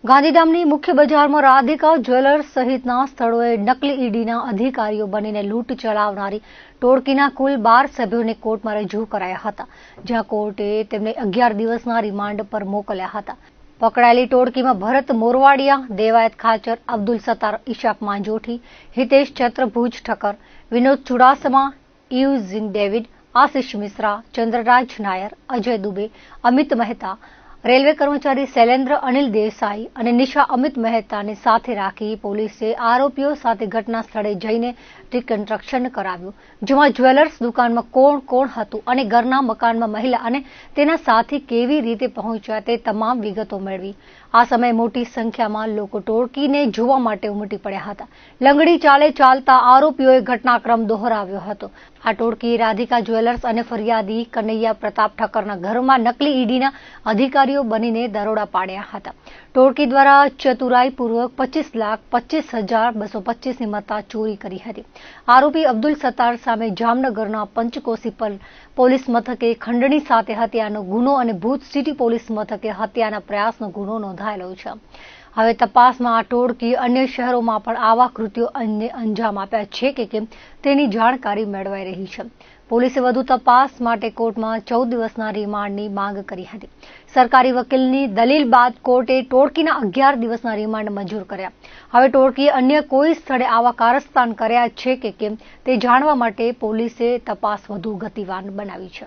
ગાંધીધામની મુખ્ય બજારમાં રાધિકા જ્વેલર્સ સહિતના સ્થળોએ નકલી ઈડીના અધિકારીઓ બનીને લૂંટ ચલાવનારી ટોળકીના કુલ 12 સભ્યોને કોર્ટમાં રજૂ કરાયા હતા, જ્યાં કોર્ટે તેમને 11 દિવસના રિમાન્ડ પર મોકલ્યા હતા. પકડાયેલી ટોળકીમાં ભરત મોરવાડિયા, દેવાયત ખાચર, અબ્દુલ સત્તાર, ઈશાક માંજોઠી, હિતેશ છત્રભુજ ઠક્કર, વિનોદ ચુડાસમા, ઇયુઝિન ડેવિડ, આશિષ મિશ્રા, ચંદ્રરાજ નાયર, અજય દુબે, અમિત મહેતા, રેલવે કર્મચારી શૈલેન્દ્ર અનિલ દેસાઈ અને નિશા અમિત મહેતાને સાથે રાખી પોલીસે આરોપીઓ સાથે ઘટના સ્થળે જઈને રિકન્સ્ટ્રક્શન કરાવ્યું, જેમાં જ્વેલર્સ દુકાનમાં કોણ હતું અને ઘરના મકાનમાં મહિલા અને તેના સાથી કેવી રીતે પહોંચ્યા તે તમામ વિગતો મેળવી. આ સમયે મોટી સંખ્યામાં લોકો ટોળકીને જોવા માટે ઉમટી પડ્યા હતા. લંગડી ચાલે ચાલતા આરોપીઓએ ઘટનાક્રમ દોહરાવ્યો હતો. આ ટોળકી રાધિકા જ્વેલર્સ અને ફરિયાદી કનૈયા પ્રતાપ ઠક્કરના ઘરમાં નકલી ઈડીના અધિકારીઓ બનીને દરોડા પાડ્યા હતા. ટોળકી દ્વારા ચતુરાઈપૂર્વક 25,25,225ની મત્તા ચોરી કરી હતી. આરોપી અબ્દુલ સત્તાર સામે જામનગરના પંચકોશી પોલીસ મથકે ખંડણી સાથે હત્યાનો ગુનો અને ભુજ સિટી પોલીસ મથકે હત્યાના પ્રયાસનો ગુનો નોંધાયેલો છે. હવે તપાસમાં આ ટોળકી અન્ય શહેરોમાં પણ આવા કૃત્યો અંજામ આપ્યા છે કે કેમ તેની જાણકારી મેળવાઈ રહી છે. પોલીસે વધુ તપાસ માટે કોર્ટમાં 14 દિવસના રિમાન્ડની માંગ કરી હતી. સરકારી વકીલની દલીલ બાદ કોર્ટે ટોળકીના 11 દિવસના રિમાન્ડ મંજૂર કર્યા. હવે ટોળકીએ અન્ય કોઈ સ્થળે આવા કારસ્તાન કર્યા છે કે કેમ તે જાણવા માટે પોલીસે તપાસ વધુ ગતિવાન બનાવી છે.